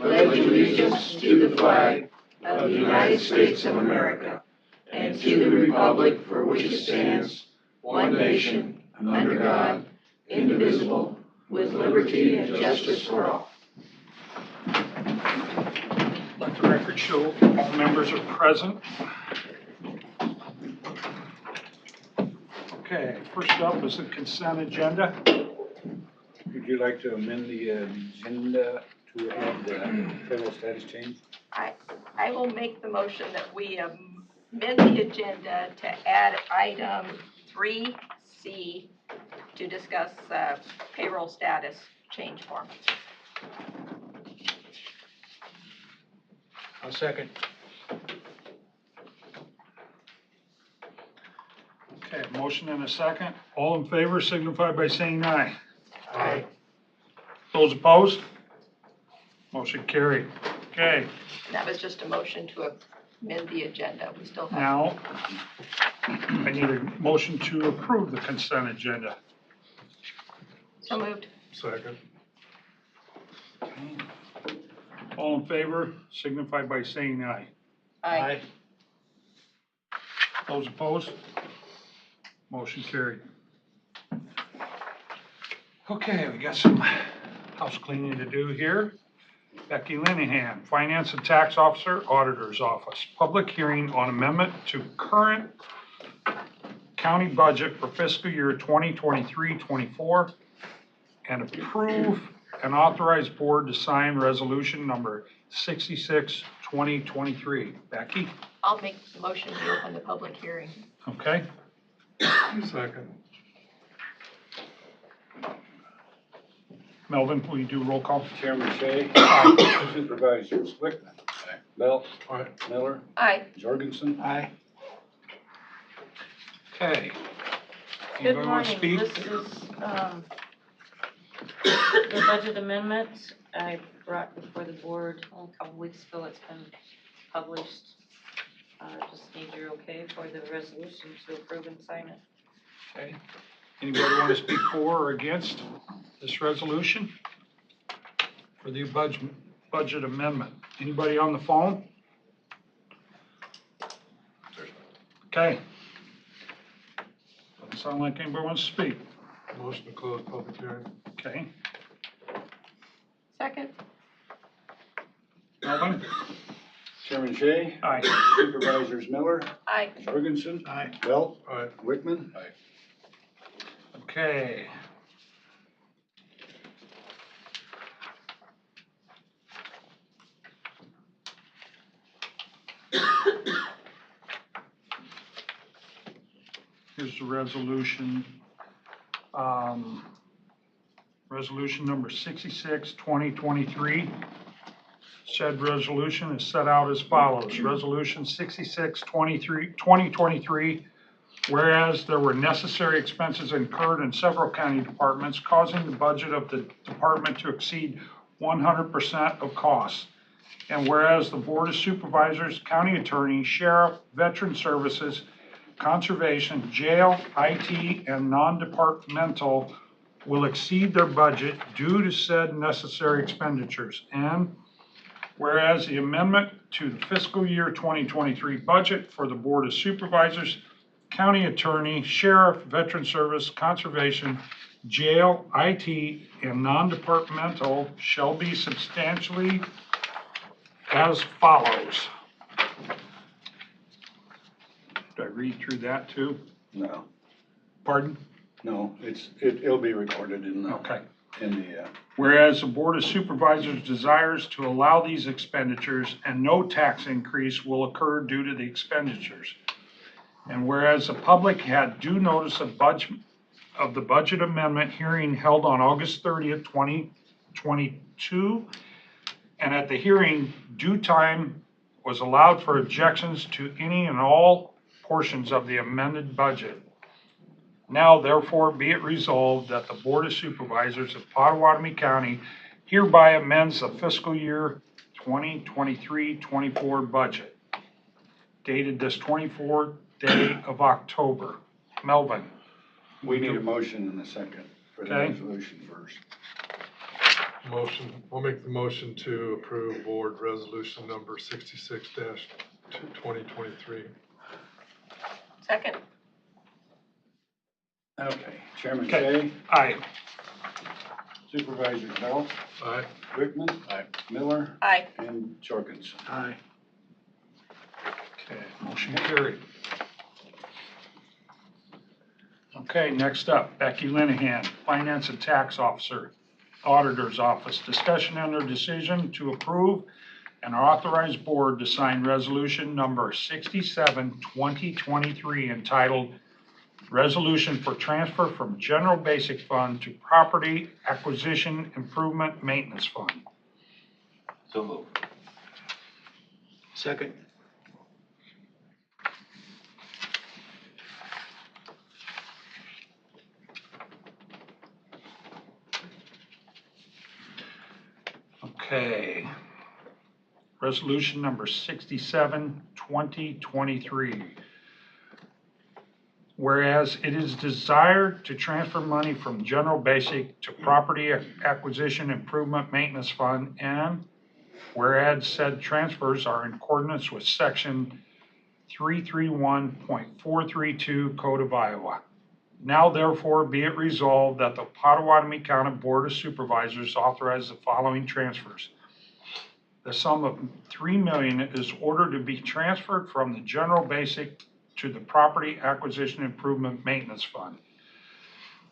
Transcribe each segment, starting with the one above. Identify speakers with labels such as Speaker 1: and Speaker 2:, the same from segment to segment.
Speaker 1: pledge allegiance to the flag of the United States of America and to the republic for which it stands, one nation, under God, indivisible, with liberty and justice for all.
Speaker 2: Let the record show all members are present. Okay, first up is the consent agenda.
Speaker 3: Would you like to amend the agenda to add the federal status change?
Speaker 4: I will make the motion that we amend the agenda to add item 3C to discuss payroll status change form.
Speaker 3: I'll second.
Speaker 2: Okay, motion and a second. All in favor signify by saying aye.
Speaker 3: Aye.
Speaker 2: Those opposed? Motion carried. Okay,
Speaker 4: That was just a motion to amend the agenda. We still have.
Speaker 2: now I need a motion to approve the consent agenda.
Speaker 4: So moved.
Speaker 3: Second.
Speaker 2: All in favor signify by saying aye.
Speaker 4: Aye.
Speaker 2: Those opposed? Motion carried. Okay, we got some house cleaning to do here. Becky Linehan, Finance and Tax Officer, Auditor's Office. Public hearing on amendment to current county budget for fiscal year 2023-24 and approve and authorize board to sign resolution number 66-2023. Becky?
Speaker 4: I'll make the motion to open the public hearing.
Speaker 2: Okay. Second. Melvin, will you do roll call?
Speaker 3: Chairman Shea. Supervisors Wickman. Aye. Bell. Aye. Miller.
Speaker 4: Aye.
Speaker 3: Jorgensen. Aye.
Speaker 2: Okay.
Speaker 5: Good
Speaker 2: Anybody want to
Speaker 5: morning,
Speaker 2: speak?
Speaker 5: this is the budget amendment I brought before the board a couple weeks ago. It's been published. Just need your okay for the resolution to approve and sign it.
Speaker 2: Okay. Anybody want to speak for or against this resolution for the budget amendment? Anybody on the phone? Okay. Doesn't sound like anybody wants to speak.
Speaker 3: Motion to close public hearing.
Speaker 2: Okay.
Speaker 4: Second.
Speaker 2: Melvin?
Speaker 3: Chairman Shea.
Speaker 2: Aye.
Speaker 3: Supervisors Miller.
Speaker 4: Aye.
Speaker 3: Jorgensen.
Speaker 2: Aye.
Speaker 3: Bell. Aye. Wickman. Aye.
Speaker 2: Okay. Here's the resolution. Resolution number 66-2023. Said resolution is set out as follows. Resolution 66-2023. Whereas there were necessary expenses incurred in several county departments causing the budget of the department to exceed 100% of costs. And whereas the Board of Supervisors, County Attorney, Sheriff, Veteran Services, Conservation, Jail, IT, and non-departmental will exceed their budget due to said necessary expenditures. And whereas the amendment to the fiscal year 2023 budget for the Board of Supervisors, County Attorney, Sheriff, Veteran Service, Conservation, Jail, IT, and non-departmental shall be substantially as follows. Did I read through that too?
Speaker 3: No.
Speaker 2: Pardon?
Speaker 3: No, it'll be recorded in the.
Speaker 2: Okay.
Speaker 3: Whereas
Speaker 2: the Board of Supervisors desires to allow these expenditures and no tax increase will occur due to the expenditures. And whereas the public had due notice of the budget amendment hearing held on August 30th, 2022, and at the hearing, due time was allowed for objections to any and all portions of the amended budget. Now, therefore, be it resolved that the Board of Supervisors of Pottawatomie County hereby amends the fiscal year 2023-24 budget, dated this 24th day of October. Melvin?
Speaker 3: we need a motion in a second for the
Speaker 2: Okay.
Speaker 3: resolution first.
Speaker 6: I'll make the motion to approve board resolution number 66-2023.
Speaker 4: Second.
Speaker 3: Okay, Chairman
Speaker 2: Okay.
Speaker 3: Shay,
Speaker 2: Aye.
Speaker 3: Supervisor Bell,
Speaker 6: Aye.
Speaker 3: Wickman.
Speaker 1: Aye.
Speaker 3: Miller,
Speaker 4: Aye.
Speaker 3: and Jorgensen.
Speaker 1: Aye.
Speaker 2: Okay, motion carried. Okay, next up, Becky Linehan, Finance and Tax Officer, Auditor's Office. Discussion and/or decision to approve and authorize board to sign resolution number 67-2023 entitled Resolution for Transfer from General Basic Fund to Property Acquisition Improvement Maintenance Fund.
Speaker 1: So moved. Second.
Speaker 2: Okay. Resolution number 67-2023. Whereas it is desired to transfer money from general basic to property acquisition improvement maintenance fund, and whereas said transfers are in accordance with section 331.432 Code of Iowa. Now therefore be it resolved that the Potawatomi County Board of Supervisors authorize the following transfers. The sum of $3 million is ordered to be transferred from the general basic to the Property Acquisition Improvement Maintenance Fund.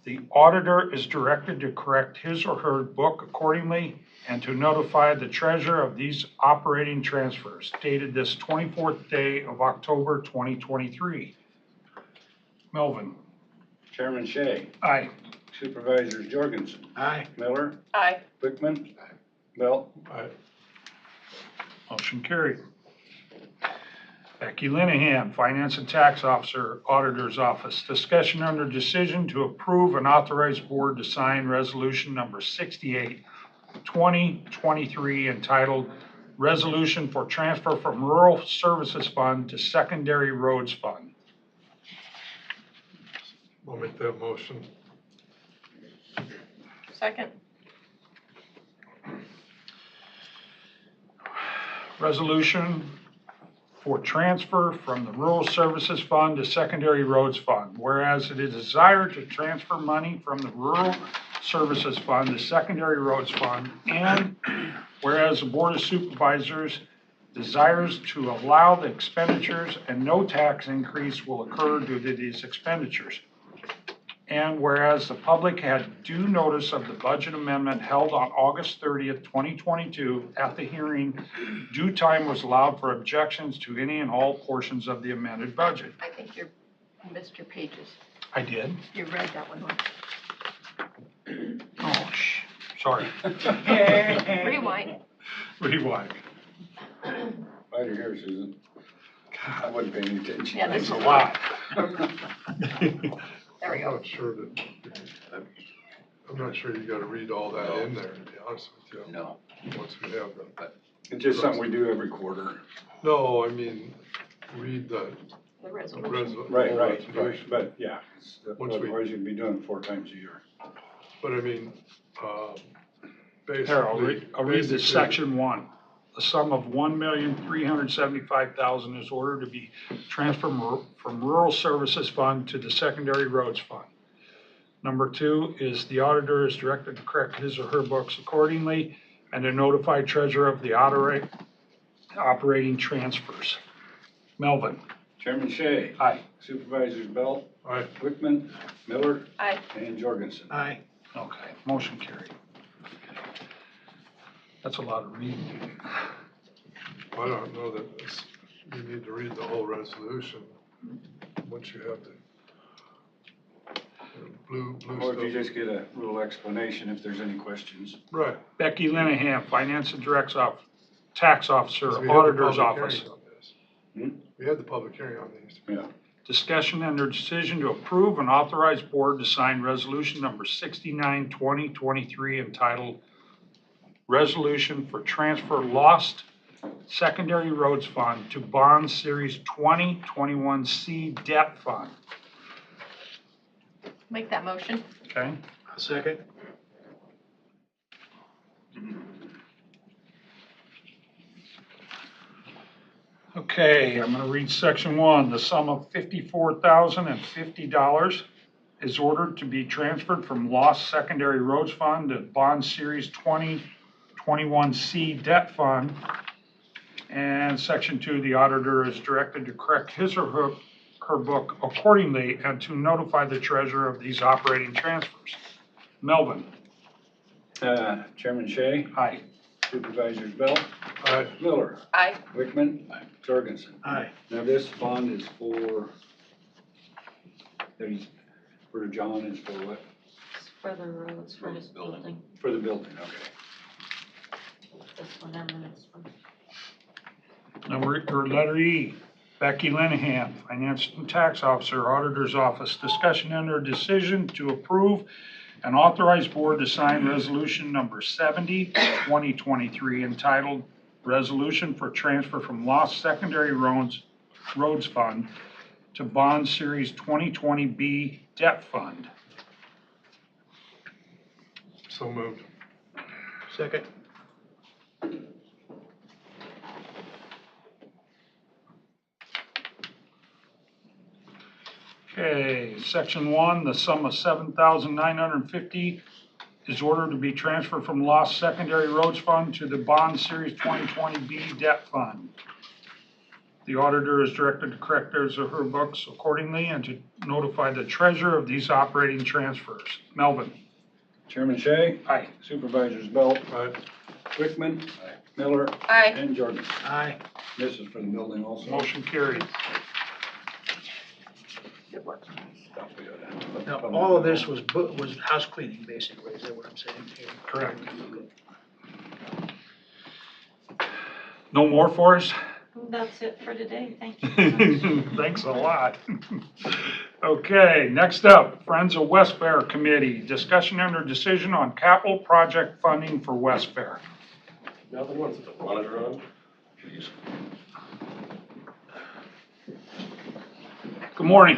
Speaker 2: The auditor is directed to correct his or her book accordingly and to notify the treasurer of these operating transfers dated this 24th day of October 2023. Melvin.
Speaker 3: Chairman Shay,
Speaker 2: Aye.
Speaker 3: Supervisors Jorgensen,
Speaker 1: Aye.
Speaker 3: Miller,
Speaker 4: Aye.
Speaker 3: Wickman. Bell.
Speaker 6: Aye.
Speaker 2: Motion carried. Becky Linehan, Finance and Tax Officer, Auditor's Office. Discussion under decision to approve and authorize board to sign resolution number 68-2023 entitled Resolution for Transfer from Rural Services Fund to Secondary Roads Fund.
Speaker 6: I'll make that motion.
Speaker 4: Second.
Speaker 2: Resolution for transfer from the Rural Services Fund to Secondary Roads Fund. Whereas it is desired to transfer money from the Rural Services Fund to Secondary Roads Fund, and whereas the Board of Supervisors desires to allow the expenditures and no tax increase will occur due to these expenditures. And whereas the public had due notice of the budget amendment held on August 30th, 2022, at the hearing, due time was allowed for objections to any and all portions of the amended budget.
Speaker 4: I think you missed your pages.
Speaker 2: I did?
Speaker 4: You read that one wrong.
Speaker 2: Oh, sorry.
Speaker 4: Rewind.
Speaker 2: Rewind.
Speaker 3: Glad you're here, Susan. I wasn't paying attention.
Speaker 4: Yeah, this
Speaker 2: It's a
Speaker 4: is
Speaker 2: lot.
Speaker 4: There we
Speaker 6: I'm
Speaker 4: go.
Speaker 6: not sure that, I'm not sure you gotta read all that in there, to be honest with you.
Speaker 1: No.
Speaker 6: Once we have them.
Speaker 3: It's just something we do every quarter.
Speaker 6: No, I mean, read the
Speaker 4: The resolution.
Speaker 6: resolution.
Speaker 3: But yeah,
Speaker 6: Once we-
Speaker 3: otherwise you'd be doing it 4 times a year.
Speaker 6: But I mean, basically.
Speaker 2: Here, I'll read this
Speaker 6: basically-
Speaker 2: section 1. The sum of $1,375,000 is ordered to be transferred from Rural Services Fund to the Secondary Roads Fund. Number 2 is the auditor is directed to correct his or her books accordingly and to notify treasurer of the operating transfers. Melvin.
Speaker 3: Chairman Shay,
Speaker 2: Aye.
Speaker 3: Supervisors Bell,
Speaker 6: Aye.
Speaker 3: Wickman, Miller,
Speaker 4: Aye.
Speaker 3: and Jorgensen.
Speaker 1: Aye.
Speaker 2: Okay, motion carried. That's a lot of reading.
Speaker 6: I don't know that you need to read the whole resolution, once you have the blue
Speaker 3: Or if you
Speaker 6: stuff.
Speaker 3: just get a little explanation if there's any questions.
Speaker 6: Right.
Speaker 2: Becky Linehan, Finance and Tax Officer,
Speaker 6: 'Cause we had the
Speaker 2: Auditor's
Speaker 6: public
Speaker 2: Office.
Speaker 6: hearing on this.
Speaker 3: Hmm?
Speaker 6: We had the public hearing on these.
Speaker 3: Yeah.
Speaker 2: Discussion and their decision to approve and authorize board to sign resolution number 69-2023 entitled Resolution for Transfer Lost Secondary Roads Fund to Bond Series 2021C Debt Fund.
Speaker 4: Make that motion.
Speaker 2: Okay,
Speaker 1: Second.
Speaker 2: Okay, I'm gonna read section 1. The sum of $54,050 is ordered to be transferred from Lost Secondary Roads Fund to Bond Series 2021C Debt Fund. And section 2, the auditor is directed to correct his or her book accordingly and to notify the treasurer of these operating transfers. Melvin?
Speaker 3: Chairman Shea,
Speaker 2: Aye.
Speaker 3: Supervisors Bell,
Speaker 6: Aye.
Speaker 3: Miller,
Speaker 4: Aye.
Speaker 3: Wickman, Jorgensen.
Speaker 1: Aye.
Speaker 3: Now this bond is for, for John is for what?
Speaker 5: It's for the roads, for his building,
Speaker 3: For the building, okay.
Speaker 5: this one and the next one.
Speaker 2: Letter E, Becky Linehan, Finance and Tax Officer, Auditor's Office. Discussion under decision to approve and authorize board to sign resolution number 70, 2023, entitled Resolution for Transfer from Lost Secondary Roads Fund to Bond Series 2020B Debt Fund.
Speaker 6: So moved.
Speaker 1: Second.
Speaker 2: Okay, section 1, the sum of $7,950 is ordered to be transferred from Lost Secondary Roads Fund to the Bond Series 2020B Debt Fund. The auditor is directed to correct his or her books accordingly and to notify the treasurer of these operating transfers. Melvin?
Speaker 3: Chairman Shea,
Speaker 2: Aye.
Speaker 3: Supervisors Bell,
Speaker 6: Aye.
Speaker 3: Wickman, Miller,
Speaker 4: Aye.
Speaker 3: and Jorgensen.
Speaker 1: Aye.
Speaker 3: This is for the building also.
Speaker 2: Motion carried.
Speaker 4: Good work.
Speaker 1: Now, all of this was house cleaning, basically, is that what I'm saying here?
Speaker 2: Correct. No more for us?
Speaker 5: That's it for today, thank you very much.
Speaker 2: Thanks a lot. Okay, next up, Friends of West Fair Committee, discussion under decision on capital project funding for West Fair.
Speaker 7: Nothing wants to monitor on. Jeez.
Speaker 2: Good morning.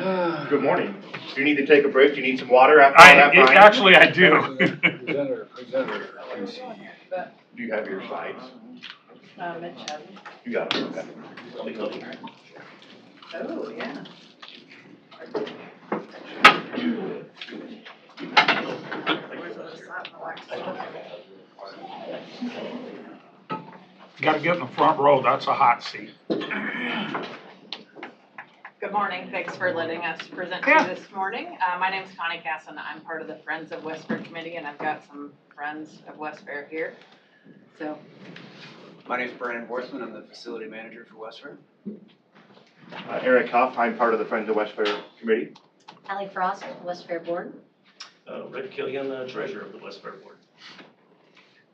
Speaker 7: Good morning. Do you need to take a break? Do you need some water after all that, Brian?
Speaker 2: Actually, I do.
Speaker 3: Presenter, PC.
Speaker 7: Do you have your slides? You got them, okay.
Speaker 4: Oh, yeah.
Speaker 2: Gotta get in the front row, that's a hot seat.
Speaker 8: Good morning, thanks for letting us present to you this morning. My name is Connie Casson, I'm part of the Friends of West Fair Committee, and I've got some friends of West Fair here. So,
Speaker 9: My name is Brandon Horstman. I'm the facility manager for West Fair.
Speaker 7: Eric Huff, I'm part of the Friends of West Fair Committee.
Speaker 10: Allie Frost, West Fair Board.
Speaker 11: Rick Killian, the treasurer of the West Fair Board.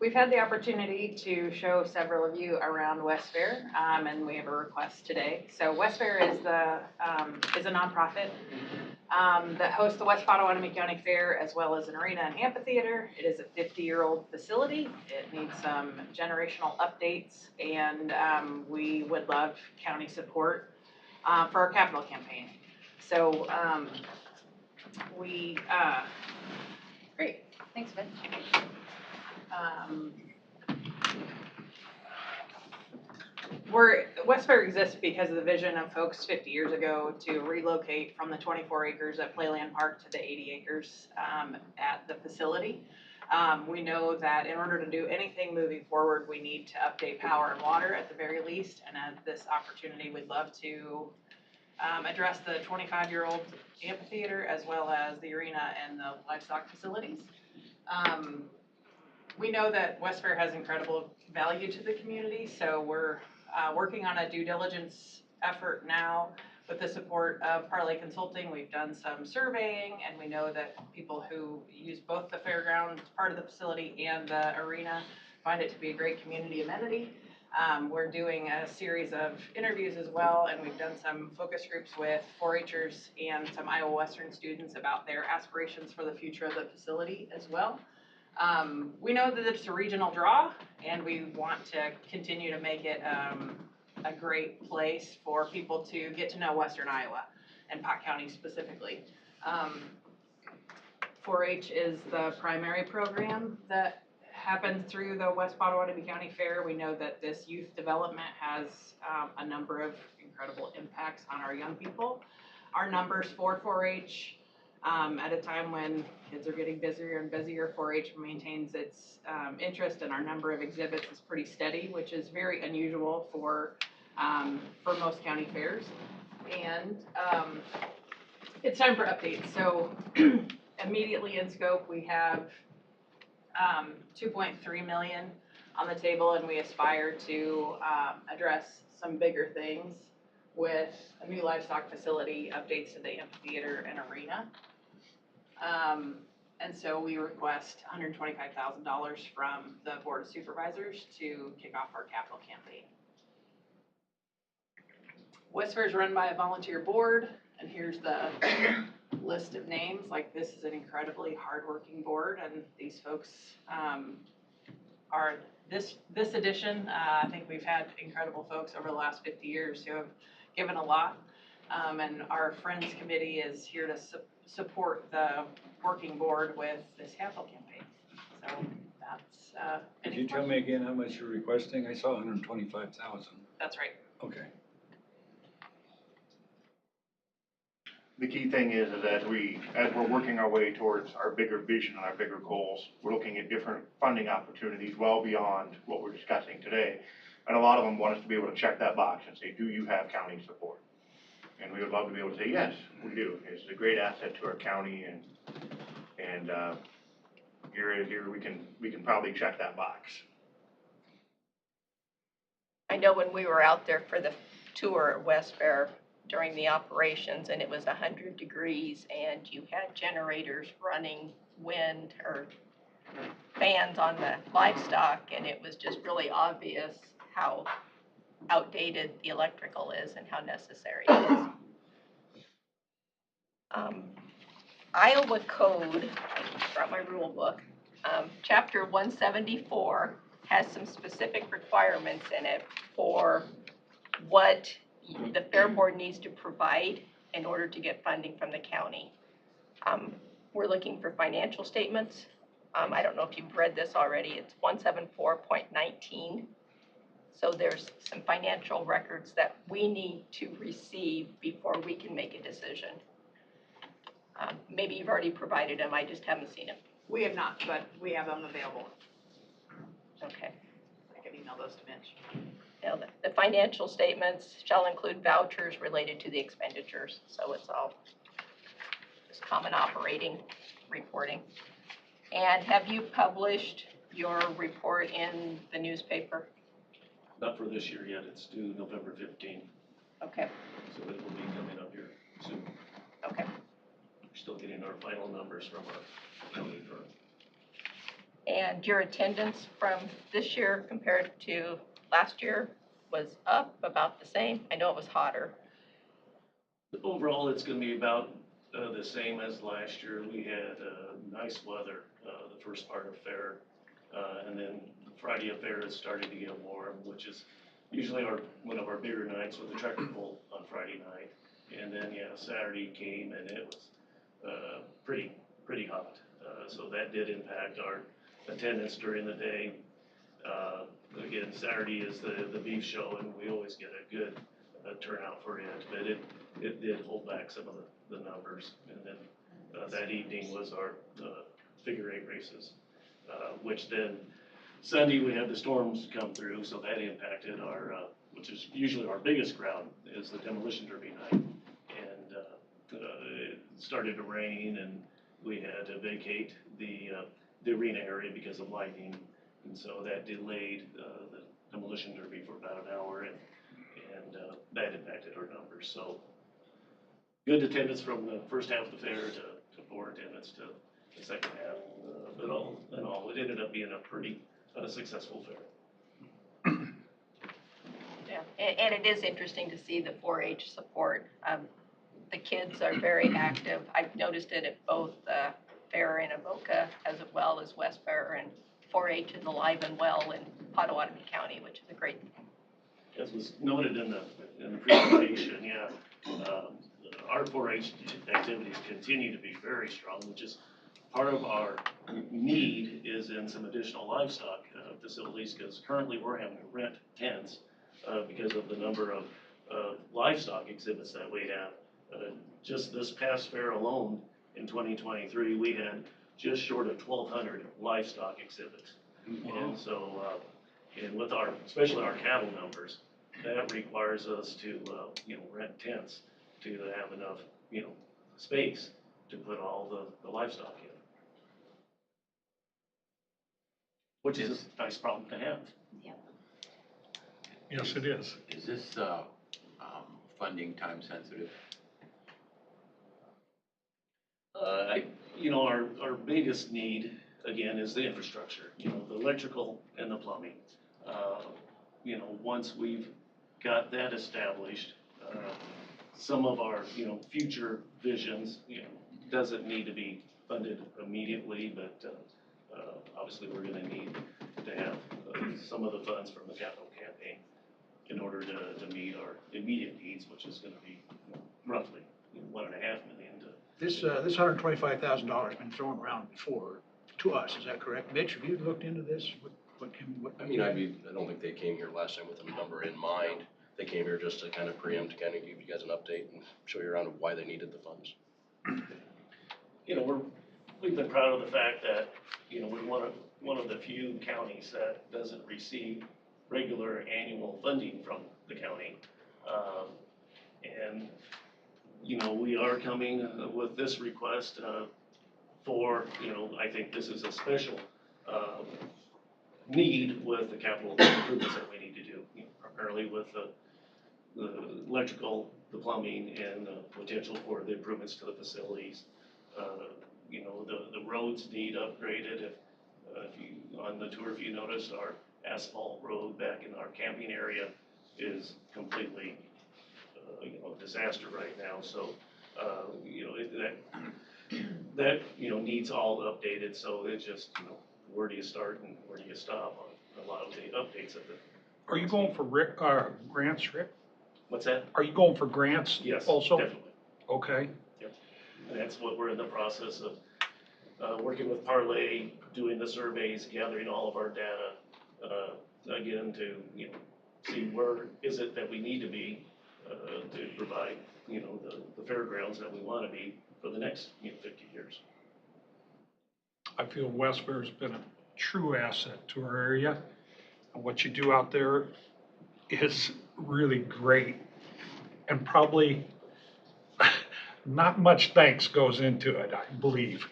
Speaker 8: we've had the opportunity to show several of you around West Fair, and we have a request today. So West Fair is a nonprofit that hosts the West Potawatomi County Fair as well as an arena and amphitheater. It is a 50-year-old facility. It needs some generational updates, and we would love county support for our capital campaign. So great, thanks, Ben. West Fair exists because of the vision of folks 50 years ago to relocate from the 24 acres at Playland Park to the 80 acres at the facility. We know that in order to do anything moving forward, we need to update power and water at the very least, and at this opportunity, we'd love to address the 25-year-old amphitheater as well as the arena and the livestock facilities. We know that West Fair has incredible value to the community, so we're working on a due diligence effort now with the support of Parlay Consulting. We've done some surveying, and we know that people who use both the fairground part of the facility and the arena find it to be a great community amenity. We're doing a series of interviews as well, and we've done some focus groups with 4-H'ers and some Iowa Western students about their aspirations for the future of the facility as well. We know that it's a regional draw, and we want to continue to make it a great place for people to get to know Western Iowa and Pot County specifically. 4-H is the primary program that happens through the West Potawatomi County Fair. We know that this youth development has a number of incredible impacts on our young people. Our numbers for 4-H, at a time when kids are getting busier and busier, 4-H maintains its interest, and our number of exhibits is pretty steady, which is very unusual for most county fairs. And it's time for updates. So immediately in scope, we have 2.3 million on the table, and we aspire to address some bigger things with a new livestock facility, updates to the amphitheater and arena. And so we request $125,000 from the Board of Supervisors to kick off our capital campaign. West Fair is run by a volunteer board, and here's the list of names. Like, this is an incredibly hardworking board, and these folks are this edition. I think we've had incredible folks over the last 50 years who have given a lot, and our Friends Committee is here to support the working board with this capital campaign. So that's.
Speaker 3: Could you tell me again how much you're requesting? I saw 125,000.
Speaker 8: That's right.
Speaker 3: Okay.
Speaker 7: The key thing is that as we're working our way towards our bigger vision and our bigger goals, we're looking at different funding opportunities well beyond what we're discussing today. And a lot of them want us to be able to check that box and say, do you have county support? And we would love to be able to say, yes, we do. It's a great asset to our county, and here we can probably check that box.
Speaker 4: I know when we were out there for the tour at West Fair during the operations, and it was 100 degrees, and you had generators running wind or fans on the livestock, and it was just really obvious how outdated the electrical is and how necessary it is. Iowa Code, from my rule book, Chapter 174 has some specific requirements in it for what the Fair Board needs to provide in order to get funding from the county. We're looking for financial statements. I don't know if you've read this already. It's 174.19. So there's some financial records that we need to receive before we can make a decision. Maybe you've already provided them, I just haven't seen them.
Speaker 8: We have not, but we have them available.
Speaker 4: Okay.
Speaker 8: I can email those to Mitch.
Speaker 4: Now, the financial statements shall include vouchers related to the expenditures, so it's all just common operating reporting. And have you published your report in the newspaper?
Speaker 11: Not for this year yet, it's due November 15th,
Speaker 4: Okay,
Speaker 11: so it will be coming up here soon.
Speaker 4: okay.
Speaker 11: We're still getting our final numbers from our county firm.
Speaker 4: And your attendance from this year compared to last year was up, about the same? I know it was hotter.
Speaker 11: Overall, it's going to be about the same as last year. We had nice weather the first part of fair, and then Friday of fair is starting to get warm, which is usually one of our bigger nights with the tractor pull on Friday night. And then Saturday came and it was pretty hot, so that did impact our attendance during the day. Again, Saturday is the beef show, and we always get a good turnout for it, but it did hold back some of the numbers. And then that evening was our figure 8 races, which then Sunday we had the storms come through, so that impacted our, which is usually our biggest crowd, is the demolition derby night. And it started to rain, and we had to vacate the arena area because of lightning. And so that delayed the demolition derby for about an hour, and that impacted our numbers. So good attendance from the first half of the fair to poor attendance to the second half. But all in all, it ended up being a pretty successful fair.
Speaker 4: Yeah, and it is interesting to see the 4-H support. The kids are very active. I've noticed it at both the fair in Avoca as well as West Fair, and 4-H is alive and well in Potawatomi County, which is a great thing.
Speaker 11: As was noted in the presentation, our 4-H activities continue to be very strong, which is part of our need is in some additional livestock facilities, because currently we're having to rent tents because of the number of livestock exhibits that we have. Just this past fair alone, in 2023, we had just short of 1,200 livestock exhibits. And so, and with our, especially our cattle numbers, that requires us to, rent tents to have enough, space to put all the livestock in. Which is a nice problem to have.
Speaker 2: Yes, it is.
Speaker 1: Is this, funding time sensitive?
Speaker 11: Our biggest need, again, is the infrastructure, the electrical and the plumbing. Once we've got that established, some of our, future visions, doesn't need to be funded immediately, but, obviously we're gonna need to have some of the funds from the capital campaign in order to meet our immediate needs, which is gonna be roughly $1.5 million to.
Speaker 12: This $125,000 has been thrown around before to us, is that correct? Mitch, have you looked into this?
Speaker 13: I don't think they came here last time with a number in mind. They came here just to kind of preempt, to kind of give you guys an update and show you around why they needed the funds.
Speaker 11: We've been proud of the fact that, we're one of the few counties that doesn't receive regular annual funding from the county. And we are coming with this request for, I think this is a special need with the capital improvements that we need to do, primarily with the electrical, the plumbing, and the potential for the improvements to the facilities. The roads need upgraded. If you, on the tour, if you noticed, our asphalt road back in our camping area is completely, disaster right now. So, that needs all updated. So it's just, where do you start and where do you stop on a lot of the updates of it.
Speaker 2: Are you going for grants, Rick?
Speaker 11: What's that?
Speaker 2: Are you going for grants
Speaker 11: Yes,
Speaker 2: also?
Speaker 11: definitely.
Speaker 2: Okay.
Speaker 11: And that's what we're in the process of, working with Parlay, doing the surveys, gathering all of our data, again, to, see where is it that we need to be, to provide, the fairgrounds that we want to be for the next, 50 years.
Speaker 2: I feel West Fair's been a true asset to our area. And what you do out there is really great. And probably not much thanks goes into it, I believe.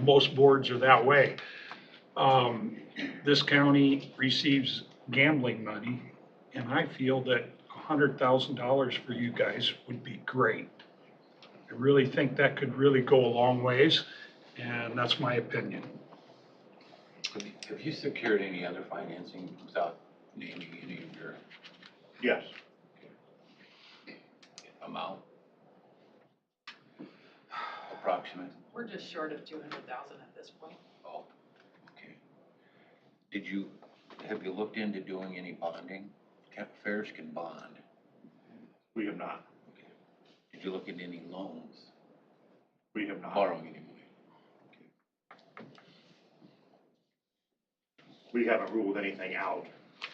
Speaker 2: Most boards are that way. This county receives gambling money, and I feel that $100,000 for you guys would be great. I really think that could really go a long ways, and that's my opinion.
Speaker 1: Have you secured any other financing without naming any of your
Speaker 7: Yes.
Speaker 1: amount? Approximate?
Speaker 8: We're just short of 200,000 at this point.
Speaker 1: Oh, okay. Have you looked into doing any bonding? Fairs can bond.
Speaker 7: We have not.
Speaker 1: Okay. Did you look into any loans?
Speaker 7: We have not.
Speaker 1: Borrowing any money?
Speaker 7: We haven't ruled anything out.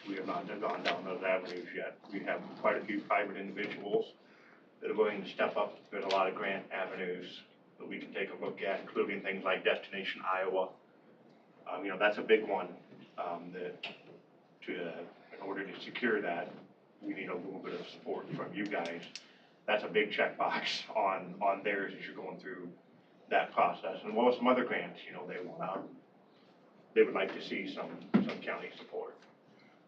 Speaker 7: We have not gone down those avenues yet. We have quite a few private individuals that are willing to step up. There's a lot of grant avenues that we can take a look at, including things like Destination Iowa. That's a big one, in order to secure that, we need a little bit of support from you guys. That's a big checkbox on theirs as you're going through that process. And well, some other grants, they would like to see some county support.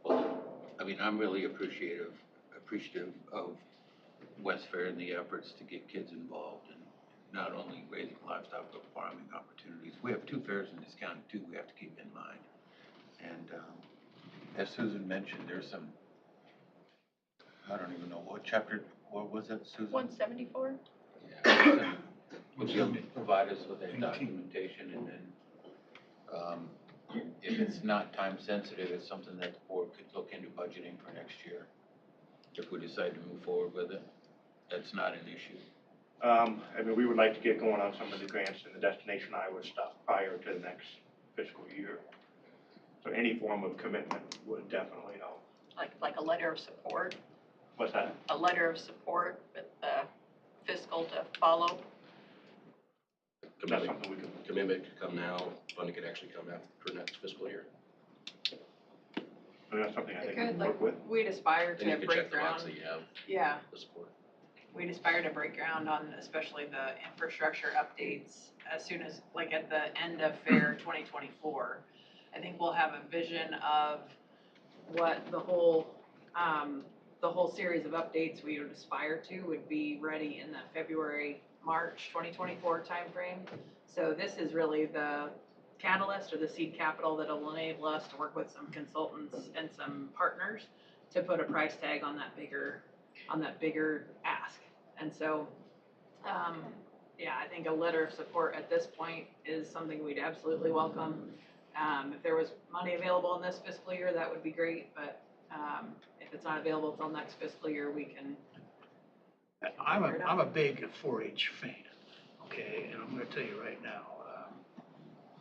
Speaker 1: Well, I'm really appreciative of West Fair and the efforts to get kids involved in not only raising livestock, but farming opportunities. We have 2 fairs in this county too, we have to keep in mind. And as Susan mentioned, there's some, I don't even know what was it, Susan?
Speaker 4: 174?
Speaker 1: Yeah. Would you provide us with that documentation, and then if it's not time sensitive, it's something that the board could look into budgeting for next year if we decide to move forward with it? That's not an issue.
Speaker 7: I mean, we would like to get going on some of the grants and the Destination Iowa stuff prior to the next fiscal year. So any form of commitment would definitely help.
Speaker 4: Like a letter of support,
Speaker 7: What's that?
Speaker 4: a letter of support with the fiscal to follow.
Speaker 7: That's something we can.
Speaker 13: Commitment could come now, funding could actually come after next fiscal year.
Speaker 7: So that's something I think we
Speaker 8: Good,
Speaker 7: can
Speaker 8: like,
Speaker 7: work with.
Speaker 8: we'd aspire
Speaker 13: Then you
Speaker 8: to
Speaker 13: can
Speaker 8: break
Speaker 13: check the box
Speaker 8: ground,
Speaker 13: that you have
Speaker 8: yeah,
Speaker 13: the support.
Speaker 8: we'd aspire to break ground on especially the infrastructure updates as soon as, like at the end of Fair 2024. I think we'll have a vision of what the whole series of updates we would aspire to would be ready in the February, March 2024 timeframe. So this is really the catalyst or the seed capital that'll enable us to work with some consultants and some partners to put a price tag on that bigger ask. And so, yeah, I think a letter of support at this point is something we'd absolutely welcome. If there was money available in this fiscal year, that would be great, but if it's not available until next fiscal year, we can.
Speaker 12: I'm a big 4-H fan, okay, and I'm gonna tell you right now,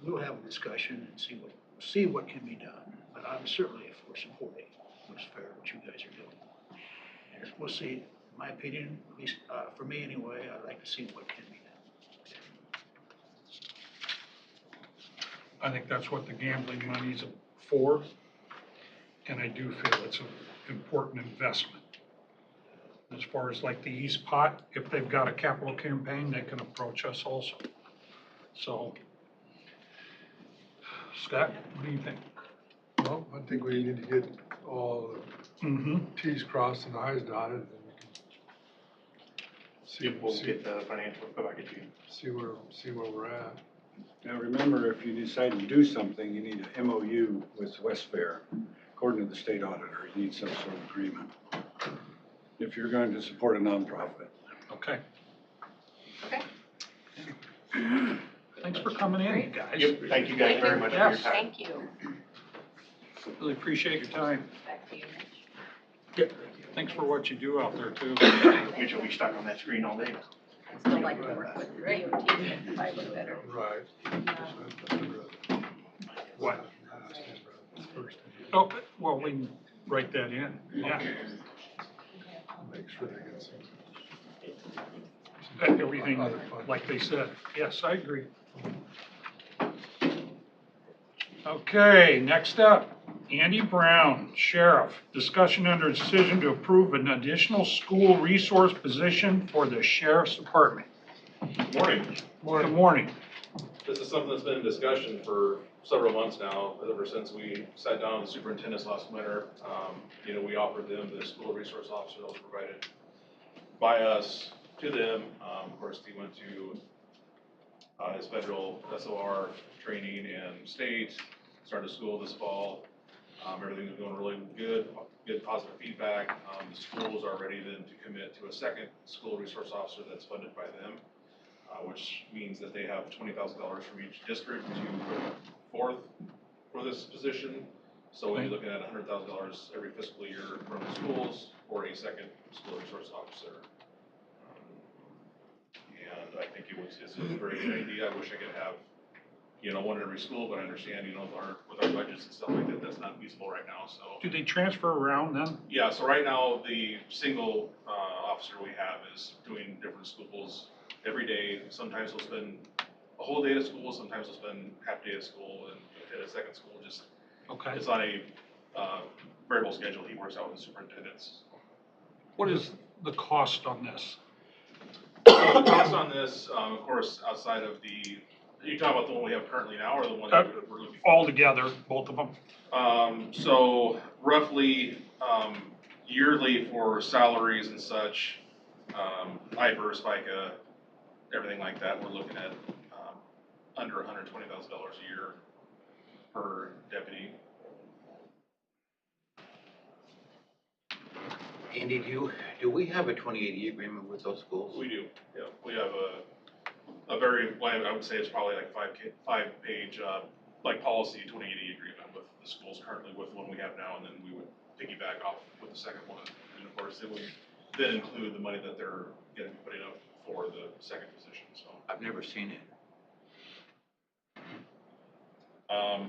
Speaker 12: we'll have a discussion and see what can be done, but I'm certainly for supporting what's fair, what you guys are doing. And we'll see, in my opinion, at least, for me anyway, I'd like to see what can be done.
Speaker 2: I think that's what the gambling money's for, and I do feel it's an important investment. As far as like the East Pot, if they've got a capital campaign, they can approach us also. So, Scott, what do you think?
Speaker 6: Well, I think we need to get all the Ts crossed and Is dotted, and we can
Speaker 7: We'll get the financial, go back at you.
Speaker 6: see where we're at.
Speaker 3: Now, remember, if you decide to do something, you need an MOU with West Fair. According to the state auditor, you need some sort of agreement if you're going to support a nonprofit.
Speaker 2: Okay.
Speaker 4: Okay.
Speaker 2: Thanks for coming in, you guys.
Speaker 7: Yep, thank you guys very much for your
Speaker 2: Yes.
Speaker 7: time.
Speaker 4: Thank you.
Speaker 2: Really appreciate your time.
Speaker 4: Back to you, Mitch.
Speaker 2: Yep. Thanks for what you do out there too.
Speaker 7: Mitch will be stuck on that screen all day now.
Speaker 4: I still like to work with DOT, if I look better.
Speaker 6: Right.
Speaker 2: What? Oh, well, we can write that in, yeah.
Speaker 6: Make sure they get some.
Speaker 2: Everything, like they said. Yes, I agree. Okay, next up, Andy Brown, Sheriff. Discussion under decision to approve an additional school resource position for the Sheriff's Department.
Speaker 14: Morning.
Speaker 2: Good morning.
Speaker 14: This is something that's been in discussion for several months now, ever since we sat down with the superintendents last winter. We offered them the school resource officer that was provided by us to them. Of course, he went to his federal SOR training and state, started school this fall. Everything is going really good positive feedback. The schools are ready then to commit to a second school resource officer that's funded by them, which means that they have $20,000 from each district to put forth for this position. So we'll be looking at $100,000 every fiscal year from the schools for a second school resource officer. And I think it's a very good idea. I wish I could have, one in every school, but I understand, with our budgets and stuff like that, that's not feasible right now, so.
Speaker 2: Do they transfer around then?
Speaker 14: Yeah, so right now, the single officer we have is doing different schools every day. Sometimes he'll spend a whole day at school, sometimes he'll spend half a day at school, and at a second school, just,
Speaker 2: Okay.
Speaker 14: it's on a variable schedule he works out with the superintendents.
Speaker 2: What is the cost on this?
Speaker 14: So the cost on this, of course, outside of you talking about the one we have currently now, or the one that we're looking for?
Speaker 2: All together, both of them?
Speaker 14: So roughly, yearly for salaries and such, IPERS, FICA, everything like that, we're looking at under $120,000 a year per deputy.
Speaker 1: Andy, do we have a 2080 agreement with those schools?
Speaker 14: We do, yeah. We have a very, well, I would say it's probably like five-page, like policy 2080 agreement with the schools currently with the one we have now, and then we would piggyback off with the second one. And of course, it would then include the money that they're going to be putting up for the second position, so.
Speaker 12: I've never seen it.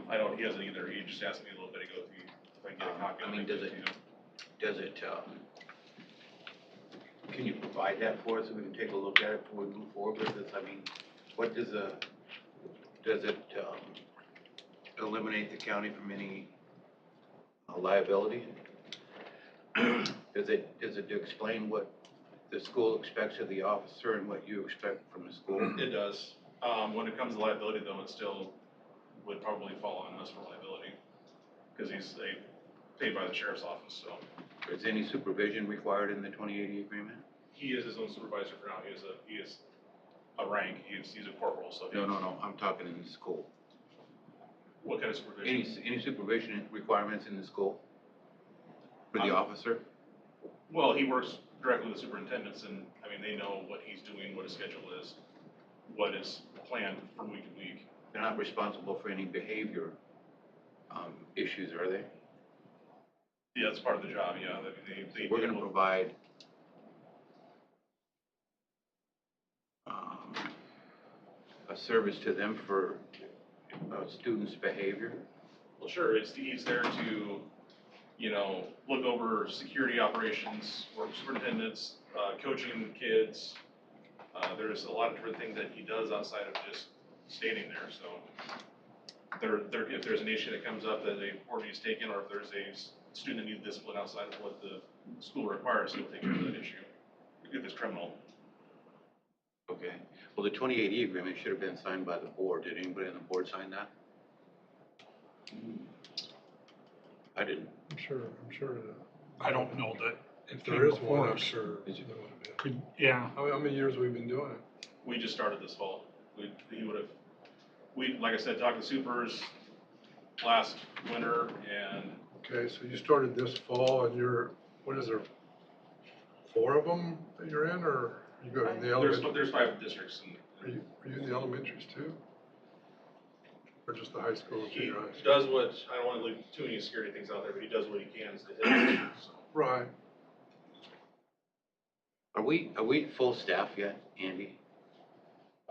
Speaker 14: I don't, he hasn't either, he just asked me a little bit ago if I can get a copy.
Speaker 12: I mean,
Speaker 14: I'll
Speaker 12: does
Speaker 14: make
Speaker 12: it-
Speaker 14: to you.
Speaker 12: Does it, can you provide that for us so we can take a look at it before we move forward with this? I mean, what does it eliminate the county from any liability? Does it explain what the school expects of the officer and what you expect from the school?
Speaker 14: It does. When it comes to liability though, it still would probably fall on us for liability, because he's paid by the sheriff's office, so.
Speaker 12: Is any supervision required in the 2080 agreement?
Speaker 14: He is his own supervisor for now, he is a rank, he's a corporal, so.
Speaker 12: No, I'm talking in the school.
Speaker 14: What kind of supervision?
Speaker 12: Any supervision requirements in the school for the officer?
Speaker 14: Well, he works directly with the superintendents, and, I mean, they know what he's doing, what his schedule is, what is planned from week to week.
Speaker 12: They're not responsible for any behavior issues, are they?
Speaker 14: Yeah, that's part of the job, yeah, they.
Speaker 12: We're gonna provide a service to them for students' behavior.
Speaker 14: Well, sure, he's there to, look over security operations, work with superintendents, coaching kids. There's a lot of different things that he does outside of just standing there, so. If there's an issue that comes up that a board needs taken, or if there's a student that needs discipline outside of what the school requires, he'll take care of that issue, if it's criminal.
Speaker 12: Okay. Well, the 2080 agreement should have been signed by the board. Did anybody on the board sign that? I didn't.
Speaker 6: I'm sure that
Speaker 2: I don't know that it
Speaker 6: if
Speaker 2: came
Speaker 6: there is
Speaker 2: before
Speaker 6: one, I'm
Speaker 2: us.
Speaker 6: sure there would have been.
Speaker 2: Could, yeah,
Speaker 6: How many years we've been doing it?
Speaker 14: We just started this fall. He would have, like I said, talked to supers last winter, and
Speaker 6: Okay, so you started this fall and what is there, 4 of them that you're in, or you go in the elementary?
Speaker 14: there's 5 districts, and
Speaker 6: Are you in the elementaries too? Or just the high school and
Speaker 14: he
Speaker 6: junior high school?
Speaker 14: does what, I don't want to leave too many scary things out there, but he does what he can to hit his districts, so.
Speaker 6: Right.
Speaker 12: Are we at full staff yet, Andy?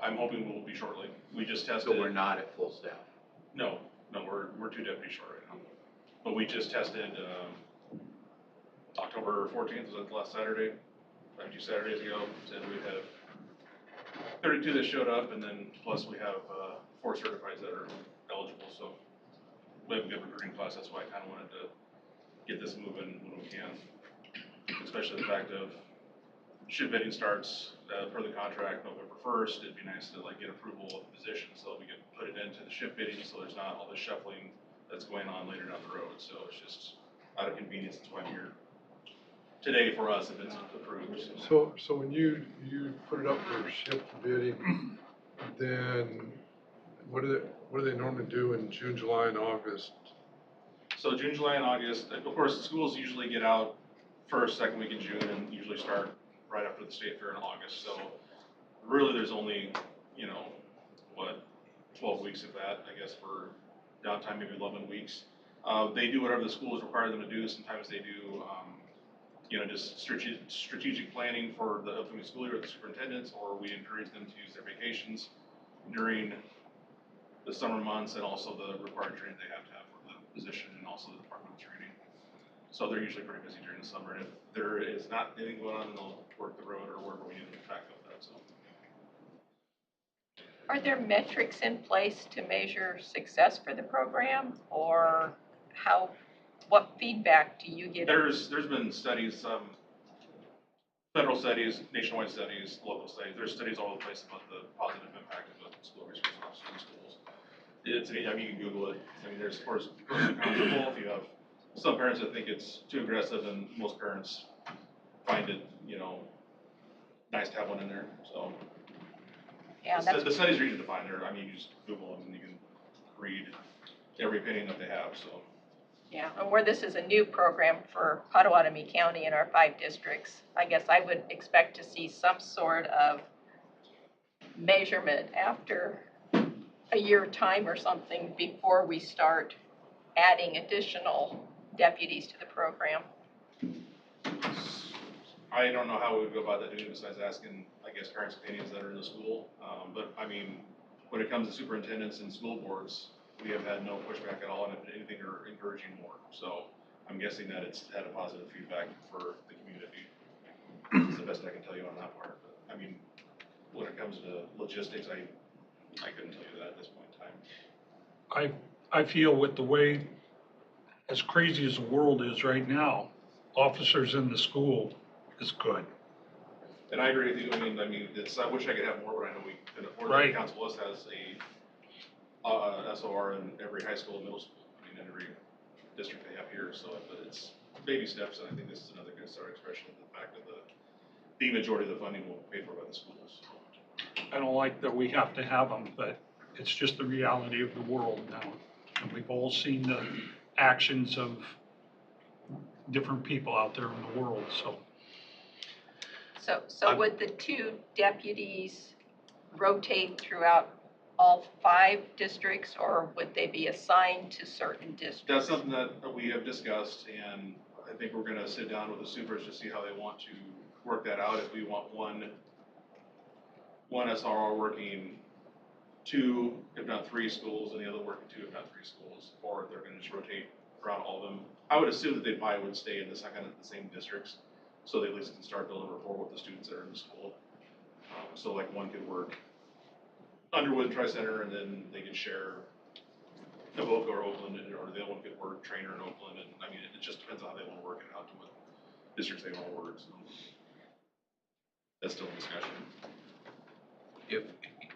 Speaker 14: I'm hoping we'll be shortly. We just tested.
Speaker 12: So we're not at full staff.
Speaker 14: No, we're 2 deputies short right now. But we just tested, October 14th, was that the last Saturday? 2 Saturdays ago, and we have 32 that showed up, and then plus we have 4 certifieds that are eligible, so we have a good recruiting class. That's why I kind of wanted to get this moving when we can, especially the fact of shift bidding starts per the contract November 1st. It'd be nice to get approval of the position so we can put it into the shift bidding, so there's not all the shuffling that's going on later down the road. So it's just out of convenience. That's why I'm here today for us if it's approved.
Speaker 6: So when you put it up for shift bidding, then what do they normally do in June, July, and August?
Speaker 14: So June, July, and August, of course, the schools usually get out first, second week in June, and usually start right after the state fair in August. So really, there's only, 12 weeks of that, I guess, for downtime, maybe 11 weeks. They do whatever the schools require them to do. Sometimes they do, just strategic planning for the upcoming school year with the superintendents, or we encourage them to use their vacations during the summer months, and also the required training they have to have for the position, and also the departmental training. So they're usually pretty busy during the summer, and if there is not anything going on, then they'll work the road or wherever we need to back up that, so.
Speaker 4: Are there metrics in place to measure success for the program, or what feedback do you get?
Speaker 14: There's been studies, federal studies, nationwide studies, local studies. There's studies all over the place about the positive impact of the school resource officer in schools. You can Google it. There's, of course, pros and cons of both. You have some parents that think it's too aggressive, and most parents find it, nice to have one in there, so.
Speaker 4: Yeah,
Speaker 14: The studies are easy to find there. You just Google them and you can read every opinion that they have, so.
Speaker 4: Yeah, and where this is a new program for Potawatomi County in our 5 districts, I guess I would expect to see some sort of measurement after a year time or something before we start adding additional deputies to the program.
Speaker 14: I don't know how we would go about that doing besides asking, I guess, parents' opinions that are in the school. But I mean, when it comes to superintendents and school boards, we have had no pushback at all, and if anything, are encouraging more. So I'm guessing that it's had a positive feedback for the community. That's the best I can tell you on that part. But I mean, when it comes to logistics, I couldn't tell you that at this point in time.
Speaker 2: I feel with the way, as crazy as the world is right now, officers in the school is good.
Speaker 14: And I agree with you. I mean, it's, I wish I could have more, but I know we can afford it.
Speaker 2: Right.
Speaker 14: Council West has a SOR in every high school and middle school. I mean, in every district they have here. So, but it's baby steps, and I think this is another good start, expression of the fact that the majority of the funding will be paid for by the schools.
Speaker 2: I don't like that we have to have them, but it's just the reality of the world now. And we've all seen the actions of different people out there in the world, so.
Speaker 4: So would the 2 deputies rotate throughout all 5 districts, or would they be assigned to certain districts?
Speaker 14: That's something that we have discussed, and I think we're gonna sit down with the supers to see how they want to work that out. If we want one SRO working 2, if not 3 schools, and the other working 2, if not 3 schools, or if they're gonna just rotate around all of them. I would assume that they probably would stay in the same districts, so they at least can start building rapport with the students that are in the school. So like one could work Underwood Tri-Center, and then they could share Avoca or Oakland, or the other one could work Trainer in Oakland, and I mean, it just depends on how they wanna work it out to what districts they wanna work, so. That's still a discussion.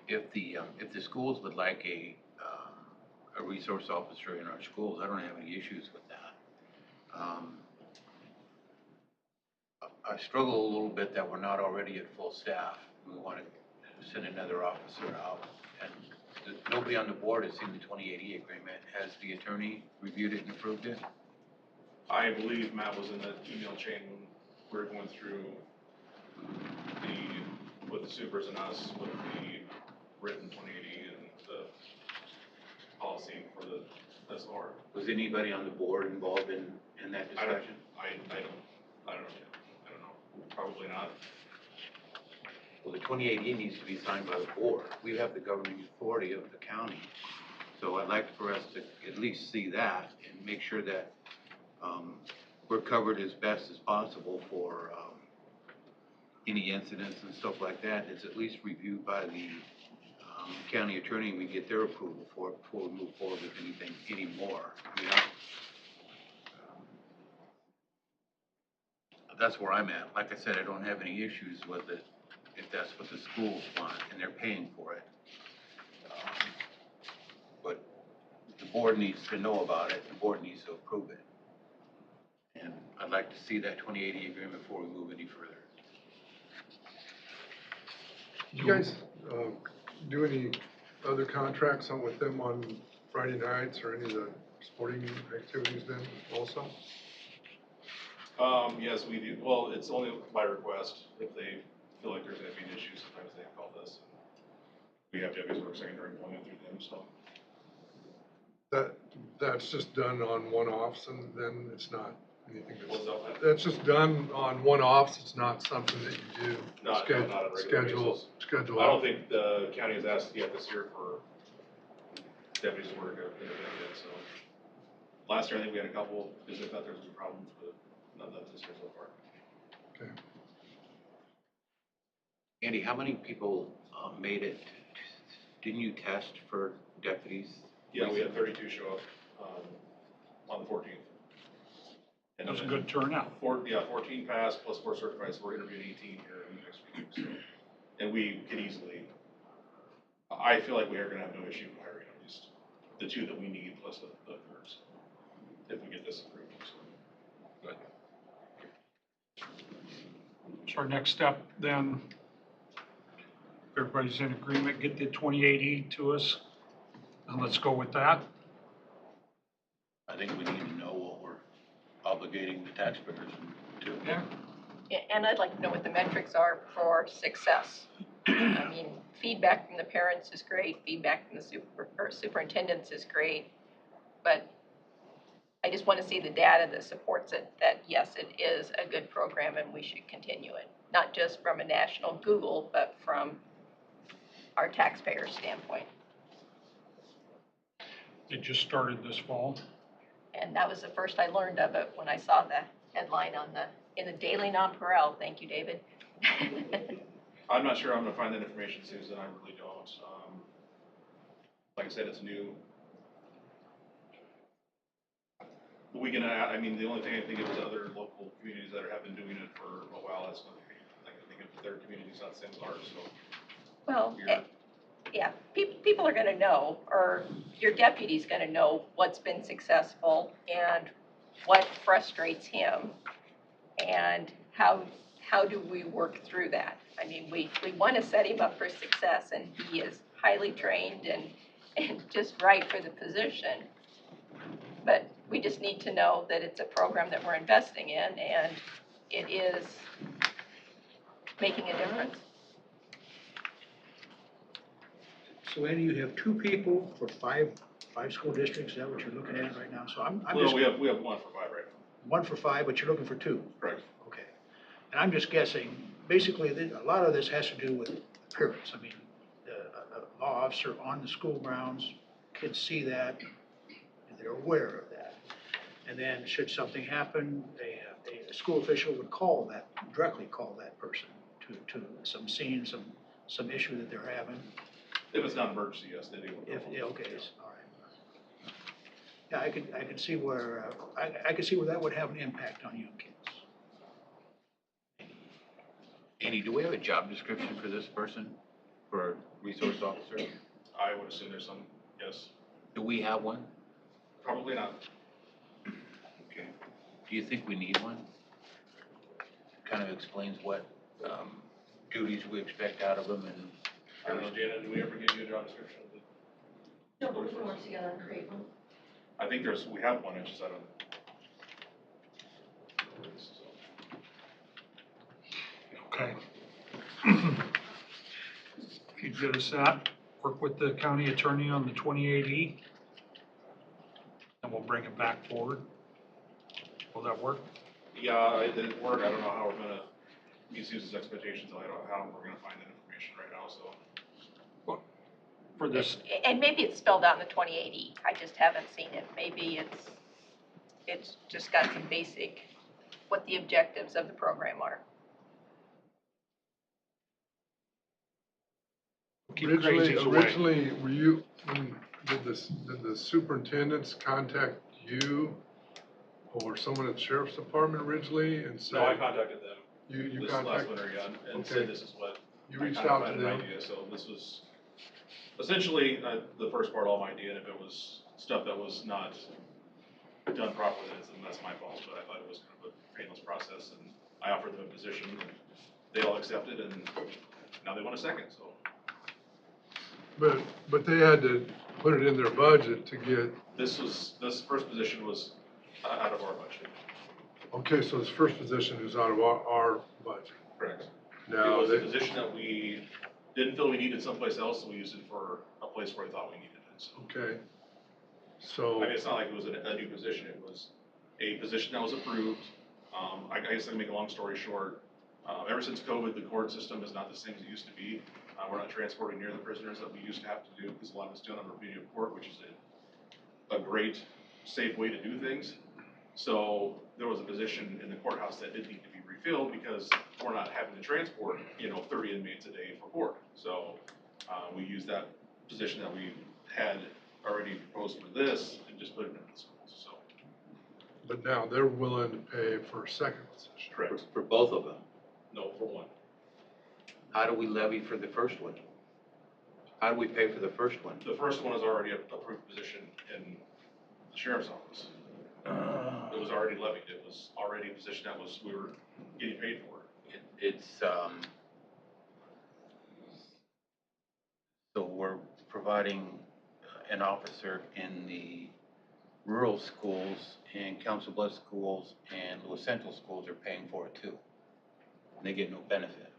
Speaker 1: If the schools would like a resource officer in our schools, I don't have any issues with that. I struggle a little bit that we're not already at full staff. We want to send another officer out, and nobody on the board has seen the 2080 agreement. Has the attorney reviewed it and approved it?
Speaker 14: I believe Matt was in the email chain when we were going through with the supers and us, with the written 2080 and the policy for the SR.
Speaker 1: Was anybody on the board involved in that discussion?
Speaker 14: I don't know, probably not.
Speaker 1: Well, the 2080 needs to be signed by the board. We have the governing authority of the county. So I'd like for us to at least see that and make sure that we're covered as best as possible for any incidents and stuff like that. It's at least reviewed by the county attorney, and we get their approval for it before we move forward with anything anymore. You know? That's where I'm at. Like I said, I don't have any issues with it if that's what the schools want and they're paying for it. But the board needs to know about it. The board needs to approve it. And I'd like to see that 2080 agreement before we move any further.
Speaker 6: You guys do any other contracts on with them on Friday nights or any of the sporting activities then also?
Speaker 14: Yes, we do. Well, it's only by request. If they feel like there's gonna be an issue, sometimes they call us. We have deputies work secondary employment through them, so.
Speaker 6: That's just done on one-offs, and then it's not anything
Speaker 14: What's
Speaker 6: that's just done on one-offs. It's not something that you do
Speaker 14: Not on a regular basis.
Speaker 6: schedule.
Speaker 14: I don't think the county has asked yet this year for deputies to work in a event yet, so. Last year, I think we had a couple, because they thought there was some problems, but none of this year so far.
Speaker 6: Okay.
Speaker 1: Andy, how many people made it? Didn't you test for deputies?
Speaker 14: Yeah, we had 32 show up on the 14th. And
Speaker 2: That was a
Speaker 14: then
Speaker 2: good turnout.
Speaker 14: 14 passed plus 4 certified, so we're interviewing 18 here in the next few weeks. So. And we could easily, I feel like we are going to have no issue hiring at least the 2 that we need plus the thirds if we get this approved. So. Good.
Speaker 2: So our next step then, if everybody's in agreement, get the 2080 to us, and let's go with that.
Speaker 1: I think we need to know what we're obligating the taxpayers to.
Speaker 2: Yeah.
Speaker 4: And I'd like to know what the metrics are for success. I mean, feedback from the parents is great, feedback from the superintendents is great, but I just want to see the data that supports it, that yes, it is a good program and we should continue it. Not just from a national Google, but from our taxpayer standpoint.
Speaker 2: It just started this fall.
Speaker 4: And that was the first I learned of it when I saw the headline in the Daily Nonpareil. Thank you, David.
Speaker 14: I'm not sure I'm gonna find that information, Susan, I really don't. Like I said, it's new. We can, I mean, the only thing I think of is other local communities that have been doing it for a while. That's gonna be, I can think of their communities not the same as ours, so.
Speaker 4: Well, yeah, people are gonna know, or your deputy's gonna know what's been successful and what frustrates him, and how do we work through that? I mean, we wanna set him up for success, and he is highly trained and just right for the position. But we just need to know that it's a program that we're investing in, and it is making a difference.
Speaker 12: So Andy, you have 2 people for five school districts, is that what you're looking at right now? So I'm
Speaker 14: Well,
Speaker 12: just,
Speaker 14: we have 1 for 5 right now.
Speaker 12: 1 for 5, but you're looking for 2?
Speaker 14: Correct.
Speaker 12: Okay. And I'm just guessing, basically, a lot of this has to do with appearance. I mean, a law officer on the school grounds can see that, and they're aware of that. And then should something happen, a school official would directly call that person to some scene, some issue that they're having.
Speaker 14: If it's not an emergency, yes, they do.
Speaker 12: Yeah, okay, all right. Yeah, I could see where, I could see where that would have an impact on young kids.
Speaker 1: Andy, do we have a job description for this person, for a resource officer?
Speaker 14: I would assume there's some, yes.
Speaker 1: Do we have one?
Speaker 14: Probably not.
Speaker 1: Okay. Do you think we need one? Kind of explains what duties we expect out of them and.
Speaker 14: I don't know, Jana, did we ever give you a job description?
Speaker 10: No, but we can work together and create one.
Speaker 14: I think we have one, it's just I don't.
Speaker 2: Okay. If you'd get us that, work with the county attorney on the 28E, and we'll bring it back forward. Will that work?
Speaker 14: Yeah, it didn't work, I don't know how we're gonna meet Susan's expectations, I don't know how we're gonna find that information right now, so.
Speaker 2: For this,
Speaker 4: And maybe it's spelled out in the 28E, I just haven't seen it. Maybe it's just got some basic, what the objectives of the program are.
Speaker 2: keep crazies away.
Speaker 6: Originally, did the superintendents contact you or someone at the sheriff's department originally and say?
Speaker 14: No, I contacted them.
Speaker 6: You
Speaker 14: This last
Speaker 6: contacted?
Speaker 14: winter, yeah, and
Speaker 6: Okay.
Speaker 14: said this is what.
Speaker 6: You
Speaker 14: I
Speaker 6: reached
Speaker 14: kind of
Speaker 6: out to
Speaker 14: had an
Speaker 6: them?
Speaker 14: idea, so this was essentially the first part, all my idea, and if it was stuff that was not done properly, then that's my fault, but I thought it was kind of a painless process, and I offered them a position, and they all accepted, and now they want a second, so.
Speaker 6: But they had to put it in their budget to get,
Speaker 14: This first position was out of our budget.
Speaker 6: okay, so this first position is out of our budget.
Speaker 14: Correct.
Speaker 6: Now,
Speaker 14: It was a position that we didn't feel we needed someplace else, so we used it for a place where we thought we needed it, so.
Speaker 6: okay, so.
Speaker 14: I mean, it's not like it was a new position, it was a position that was approved. I guess I can make a long story short, ever since COVID, the court system is not the same as it used to be. We're not transporting near the prisoners that we used to have to do, because a lot of us do it under video court, which is a great, safe way to do things. So there was a position in the courthouse that did need to be refilled, because we're not having to transport, 30 inmates a day for court. So we used that position that we had already proposed for this and just put it in the schools, so.
Speaker 6: But now they're willing to pay for a second position.
Speaker 14: Correct.
Speaker 1: For both of them?
Speaker 14: No, for one.
Speaker 1: How do we levy for the first one? How do we pay for the first one?
Speaker 14: The first one is already an approved position in the sheriff's office. It was already levied, it was already a position that we were getting paid for.
Speaker 1: It's, so we're providing an officer in the rural schools and Council Bluffs schools and Louis Central schools are paying for it too. They get no benefit.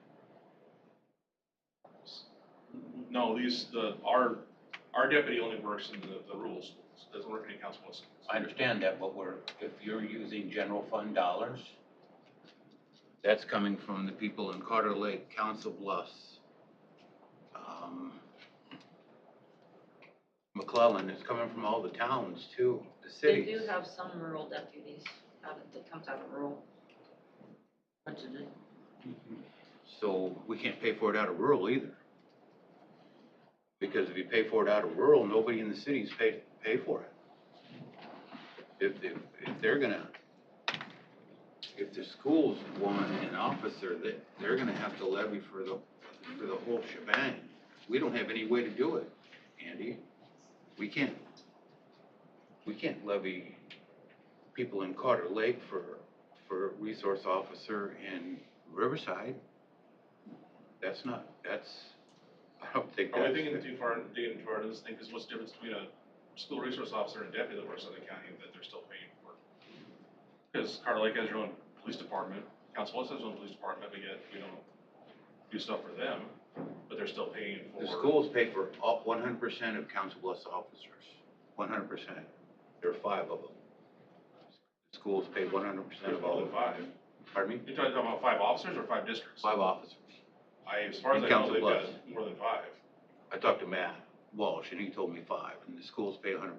Speaker 14: No, our deputy only works in the rural schools. schools, doesn't work any Council Bluffs schools.
Speaker 1: I understand that, but if you're using general fund dollars, that's coming from the people in Carter Lake, Council Bluffs, McClellan, it's coming from all the towns too, the
Speaker 5: They
Speaker 1: cities.
Speaker 5: do have some rural deputies that comes out of rural budgeted.
Speaker 1: So we can't pay for it out of rural either. Because if you pay for it out of rural, nobody in the cities pay for it. If they're gonna, if the schools want an officer, they're gonna have to levy for the whole shebang. We don't have any way to do it, Andy. We can't levy people in Carter Lake for a resource officer in Riverside. I don't think
Speaker 14: Are we
Speaker 1: that's.
Speaker 14: digging too far into this thing? Because what's the difference between a school resource officer and deputy that works in the county that they're still paying for? Because Carter Lake has their own police department, Council Bluffs has their own police department, but yet we don't do stuff for them, but they're still paying for.
Speaker 1: The schools pay for 100% of Council Bluffs officers, 100%. There are 5 of them. The schools pay 100%
Speaker 14: There's
Speaker 1: of
Speaker 14: more
Speaker 1: all.
Speaker 14: than 5.
Speaker 1: Pardon me?
Speaker 14: You're talking about 5 officers or 5 districts?
Speaker 1: 5 officers.
Speaker 14: As far as I know,
Speaker 1: Council
Speaker 14: they've got
Speaker 1: Bluffs.
Speaker 14: more than 5.
Speaker 1: I talked to Matt Walsh and he told me 5, and the schools pay 100%.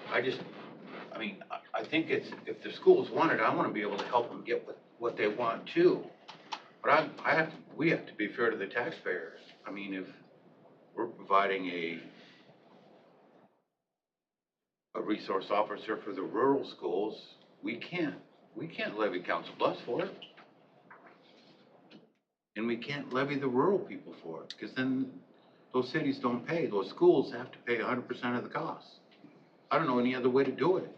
Speaker 1: I think if the schools want it, I want to be able to help them get what they want too. But we have to be fair to the taxpayers. I mean, if we're providing a resource officer for the rural schools, we can't levy Council Bluffs for it. And we can't levy the rural people for it, because then those cities don't pay. Those schools have to pay 100% of the cost. I don't know any other way to do it.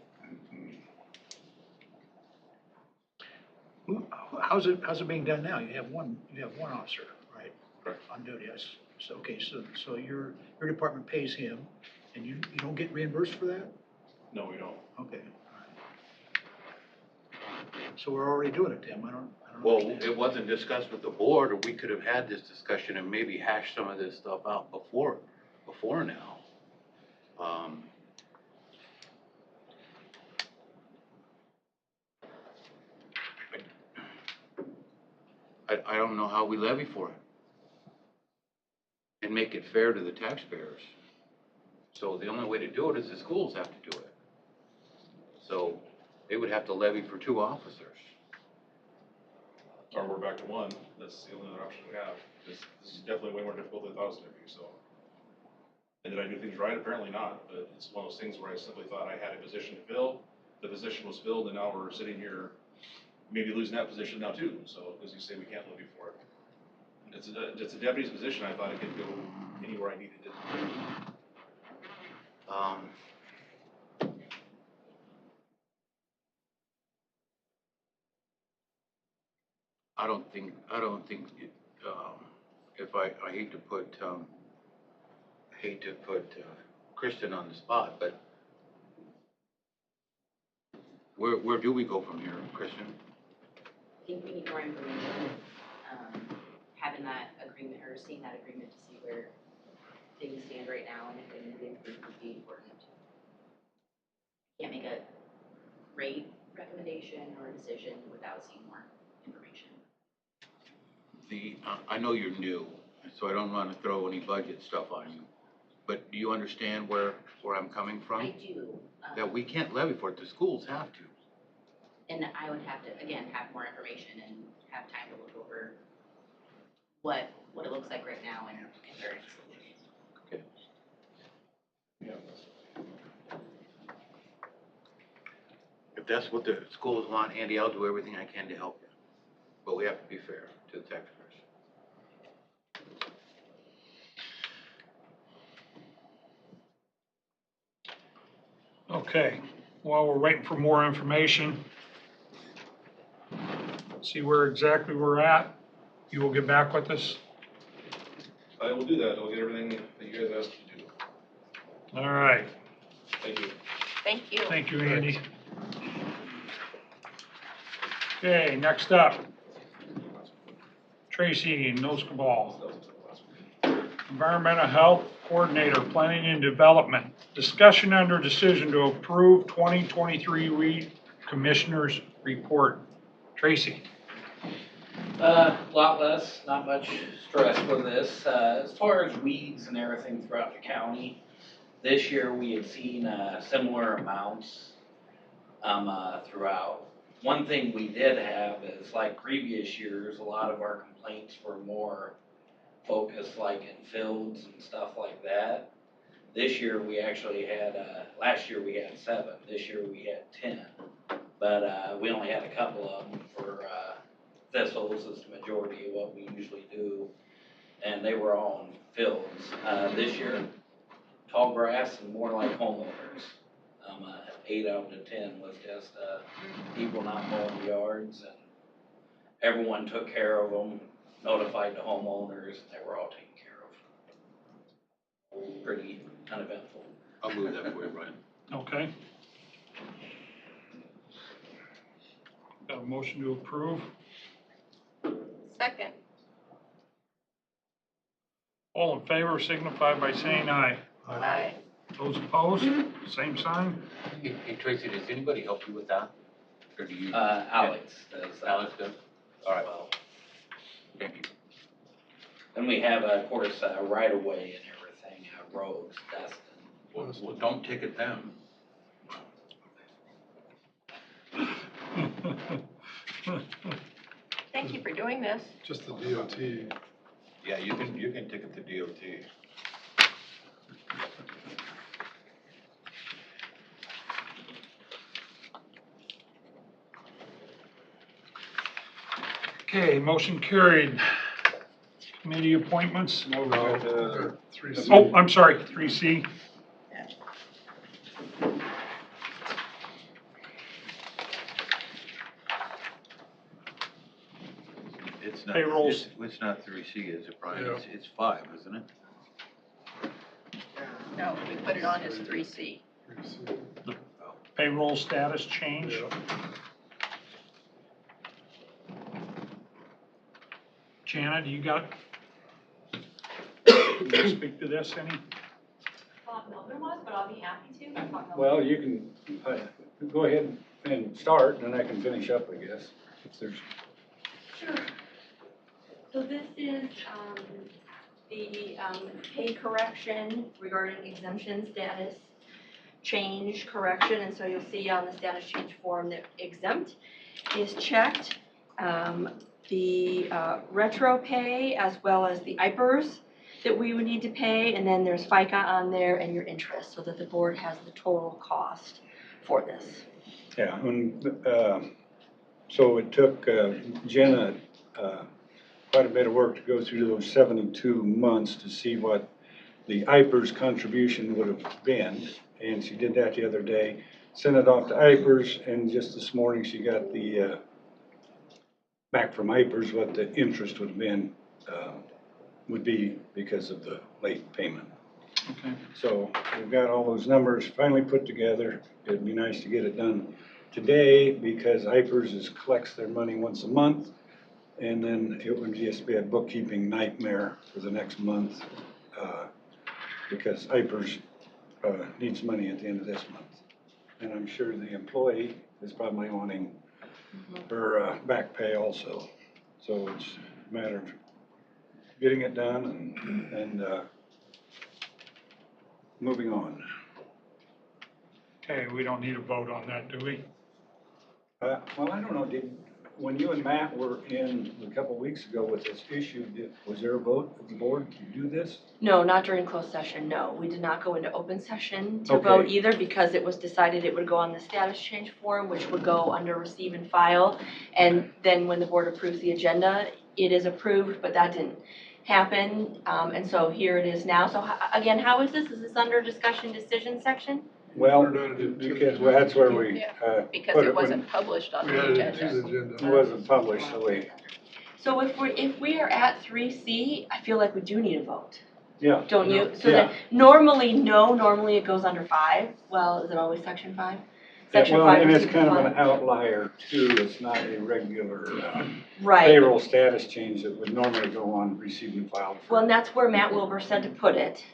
Speaker 12: How's it being done now? You have one officer, right?
Speaker 14: Correct.
Speaker 12: On duty, so, okay, so your department pays him, and you don't get reimbursed for that?
Speaker 14: No, we don't.
Speaker 12: Okay, all right. So we're already doing it, Tim, I don't
Speaker 1: Well,
Speaker 12: understand.
Speaker 1: it wasn't discussed with the board, or we could have had this discussion and maybe hashed some of this stuff out before now. I don't know how we levy for it and make it fair to the taxpayers. So the only way to do it is the schools have to do it. So they would have to levy for 2 officers.
Speaker 14: Or we're back to 1. That's the only other option we have. This is definitely way more difficult than I thought it was going to be, so. And did I do things right? Apparently not, but it's one of those things where I simply thought I had a position to fill. The position was filled, and now we're sitting here maybe losing that position now too. So, as you say, we can't levy for it. It's a deputy's position. I thought it could go anywhere I needed it.
Speaker 1: I don't think it, if I hate to put Kristen on the spot, but where do we go from here, Kristen?
Speaker 15: I think we need more information, having that agreement or seeing that agreement to see where things stand right now and if any of the improvement would be important. Can't make a rate recommendation or decision without seeing more information.
Speaker 1: I know you're new, so I don't want to throw any budget stuff on you, but do you understand where I'm coming from?
Speaker 15: I do.
Speaker 1: That we can't levy for it, the schools have to.
Speaker 15: And I would have to, again, have more information and have time to look over what it looks like right now and various solutions.
Speaker 1: Okay.
Speaker 14: Yeah.
Speaker 1: If that's what the schools want, Andy, I'll do everything I can to help you. But we have to be fair to the taxpayers.
Speaker 2: Okay, while we're waiting for more information, see where exactly we're at, you will get back with us.
Speaker 14: I will do that. I'll get everything that you guys asked me to do.
Speaker 2: All right,
Speaker 14: Thank you.
Speaker 4: Thank you.
Speaker 2: thank you, Andy. Okay, next up, Tracy Noskabal, Environmental Health Coordinator, Planning and Development. Discussion under decision to approve 2023 Commissioners Report. Tracy.
Speaker 16: Lot less, not much stress with this. As far as weeds and everything throughout the county, this year we had seen similar amounts throughout. One thing we did have is, like previous years, a lot of our complaints were more focused like in fields and stuff like that. This year we actually had, last year we had 7, this year we had 10. But we only had a couple of them for thistles is the majority of what we usually do. And they were all in fields. This year, tall grass and more like homeowners. 8 out of 10 was just people not mowing the yards, and everyone took care of them, notified the homeowners, and they were all taken care of. Pretty uneventful.
Speaker 13: I'll move that for you, Brian.
Speaker 2: Okay. Got a motion to approve.
Speaker 4: Second.
Speaker 2: All in favor signify by saying aye.
Speaker 4: Aye.
Speaker 2: Those opposed, same sign.
Speaker 1: Hey Tracy, does anybody help you with that? Or do you?
Speaker 16: Alex does that.
Speaker 1: Alex does? All right.
Speaker 16: Well.
Speaker 1: Thank you.
Speaker 16: And we have, of course, right of way and everything, roads, Destin.
Speaker 1: Well, don't ticket them.
Speaker 4: Thank you for doing this.
Speaker 6: Just the DOT.
Speaker 1: Yeah, you can ticket the DOT.
Speaker 2: Okay, motion carried. Committee appointments.
Speaker 3: No, we got,
Speaker 6: 3C.
Speaker 2: Oh, I'm sorry, 3C.
Speaker 1: It's not,
Speaker 2: Payrolls.
Speaker 1: it's not 3C, is it, Brian?
Speaker 6: Yeah.
Speaker 1: It's 5, isn't it?
Speaker 4: No, we put it on as 3C.
Speaker 6: 3C.
Speaker 2: Payroll status change.
Speaker 6: Yeah.
Speaker 2: Jana, do you got? You wanna speak to this any?
Speaker 10: Bob Melvin was, but I'll be happy to. Bob Melvin.
Speaker 3: well, you can, go ahead and start, and then I can finish up, I guess, if there's.
Speaker 10: Sure. So this is the pay correction regarding exemption status change correction. And so you'll see on the status change form that exempt is checked. The retro pay as well as the IPERS that we would need to pay. And then there's FICA on there and your interest so that the board has the total cost for this.
Speaker 3: Yeah, so it took Jenna quite a bit of work to go through those 72 months to see what the IPERS contribution would have been. And she did that the other day, sent it off to IPERS, and just this morning she got the, back from IPERS what the interest would have been, would be because of the late payment.
Speaker 2: Okay.
Speaker 3: So we've got all those numbers finally put together. It'd be nice to get it done today because IPERS collects their money once a month. And then it would just be a bookkeeping nightmare for the next month because IPERS needs money at the end of this month. And I'm sure the employee is probably wanting her back pay also. So it's a matter of getting it done and moving on.
Speaker 2: Okay, we don't need a vote on that, do we?
Speaker 3: Well, I don't know, when you and Matt were in a couple weeks ago with this issue, was there a vote of the board to do this?
Speaker 10: No, not during closed session, no. We did not go into open session to
Speaker 3: Okay.
Speaker 10: vote either because it was decided it would go on the status change form, which would go under receive and file. And then when the board approves the agenda, it is approved, but that didn't happen. And so here it is now. So again, how is this? Is this under discussion decision section?
Speaker 3: Well, because that's where we
Speaker 4: Because
Speaker 3: put
Speaker 4: it
Speaker 3: it when
Speaker 4: wasn't published on
Speaker 6: We
Speaker 4: the
Speaker 6: added it
Speaker 4: agenda.
Speaker 6: to the agenda.
Speaker 3: it wasn't published, so we,
Speaker 10: So if we are at 3C, I feel like we do need a vote,
Speaker 3: yeah.
Speaker 10: don't you? So
Speaker 3: Yeah.
Speaker 10: that normally it goes under 5. Well, is it always section 5? Section
Speaker 3: Well,
Speaker 10: 5
Speaker 3: and
Speaker 10: is
Speaker 3: it's kind of an
Speaker 10: fine.
Speaker 3: outlier too. It's not a regular
Speaker 10: Right.
Speaker 3: payroll status change that would normally go on receive and file.
Speaker 10: Well, and that's where Matt Wilbur said to put it.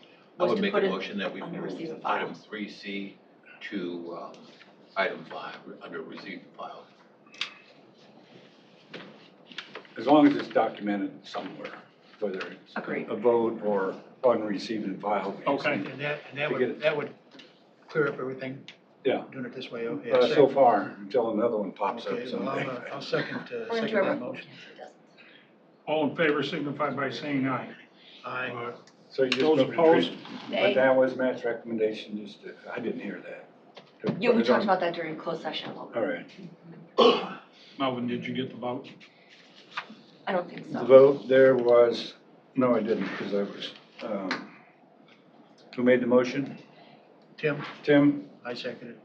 Speaker 1: I
Speaker 10: was
Speaker 1: would
Speaker 10: to
Speaker 1: make
Speaker 10: put
Speaker 1: a
Speaker 10: it
Speaker 1: motion that we
Speaker 10: under
Speaker 1: move
Speaker 10: receive and
Speaker 1: item
Speaker 10: file.
Speaker 1: 3C to item 5, under receive and file.
Speaker 3: As long as it's documented somewhere, whether it's
Speaker 10: Agreed.
Speaker 3: a vote or on receive and file.
Speaker 2: Okay.
Speaker 12: And that
Speaker 3: To get it.
Speaker 12: that would clear up everything,
Speaker 3: Yeah,
Speaker 12: doing it this way, okay?
Speaker 3: so
Speaker 12: second.
Speaker 3: far, until another one pops up
Speaker 12: Okay, well,
Speaker 3: someday.
Speaker 12: I'll second,
Speaker 10: We're gonna
Speaker 12: second
Speaker 10: do
Speaker 12: that
Speaker 10: everything.
Speaker 12: motion.
Speaker 2: All in favor signify by saying aye.
Speaker 12: Aye.
Speaker 3: So you just
Speaker 2: Those
Speaker 3: moved to
Speaker 2: opposed?
Speaker 3: treat-
Speaker 10: Nay.
Speaker 3: But that was Matt's recommendation, just, I didn't hear that. To
Speaker 10: Yeah,
Speaker 3: put
Speaker 10: we
Speaker 3: it
Speaker 10: talked
Speaker 3: on-
Speaker 10: about that during closed session a little bit.
Speaker 3: All right.
Speaker 2: Melvin, did you get the vote?
Speaker 10: I don't think
Speaker 3: The
Speaker 10: so.
Speaker 3: vote there was, no, I didn't, because I was, who made the motion?
Speaker 12: Tim,
Speaker 3: Tim,
Speaker 12: I second it.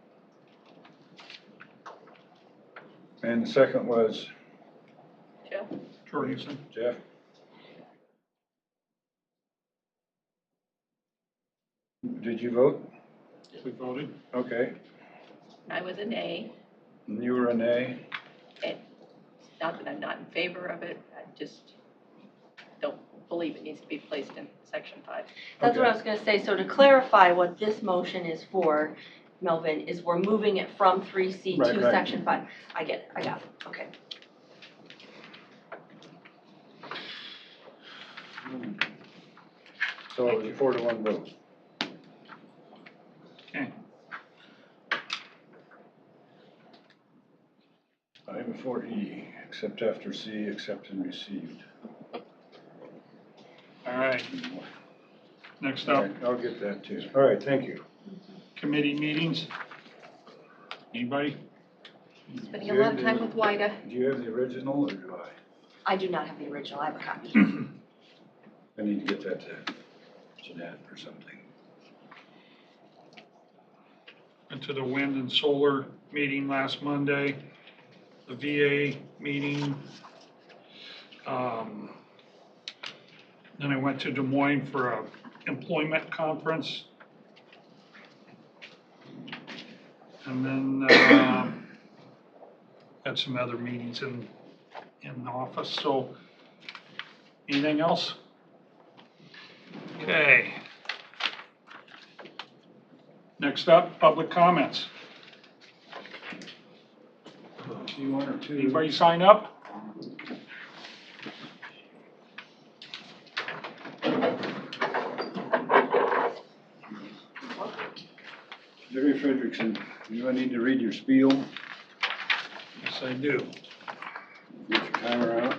Speaker 3: and the second was
Speaker 4: Jeff?
Speaker 2: Jorgensen?
Speaker 3: Jeff. Did you vote?
Speaker 2: We voted.
Speaker 3: Okay,
Speaker 4: I was a nay.
Speaker 3: and you were a nay.
Speaker 4: Not that I'm not in favor of it, I just don't believe it needs to be placed in section 5.
Speaker 10: That's what
Speaker 3: Okay.
Speaker 10: I was gonna say, so to clarify what this motion is for, Melvin, is we're moving it from 3C
Speaker 3: Right,
Speaker 10: to
Speaker 3: right.
Speaker 10: section 5. I get it, I got it, okay.
Speaker 3: So it was a 4-1 vote.
Speaker 2: Okay.
Speaker 3: Item 4E, accept after C, accept and received.
Speaker 2: All right. Next
Speaker 3: All
Speaker 2: up,
Speaker 3: right, I'll get that too. All right, thank you.
Speaker 2: committee meetings. Anybody?
Speaker 4: Spending a lot of time with WIDA.
Speaker 3: Do you have the original or do
Speaker 10: I do not have the original, I have a copy.
Speaker 3: I need to get that to Jeanette or something.
Speaker 2: Went to the wind and solar meeting last Monday, the VA meeting. Then I went to Des Moines for a employment conference. And then, had some other meetings in the office, so. Anything else? Okay. Next up, public comments.
Speaker 3: You one or two?
Speaker 2: Anybody sign up?
Speaker 3: Jerry Frederickson, you need to read your spiel.
Speaker 2: Yes, I do.
Speaker 3: Get your timer out.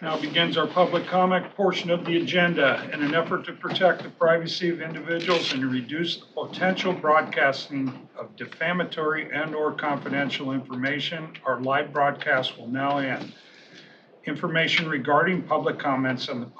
Speaker 2: Now begins our public comment portion of the agenda. In an effort to protect the privacy of individuals and to reduce the potential broadcasting of defamatory and/or confidential information, our live broadcast will now end. Information regarding public comments and the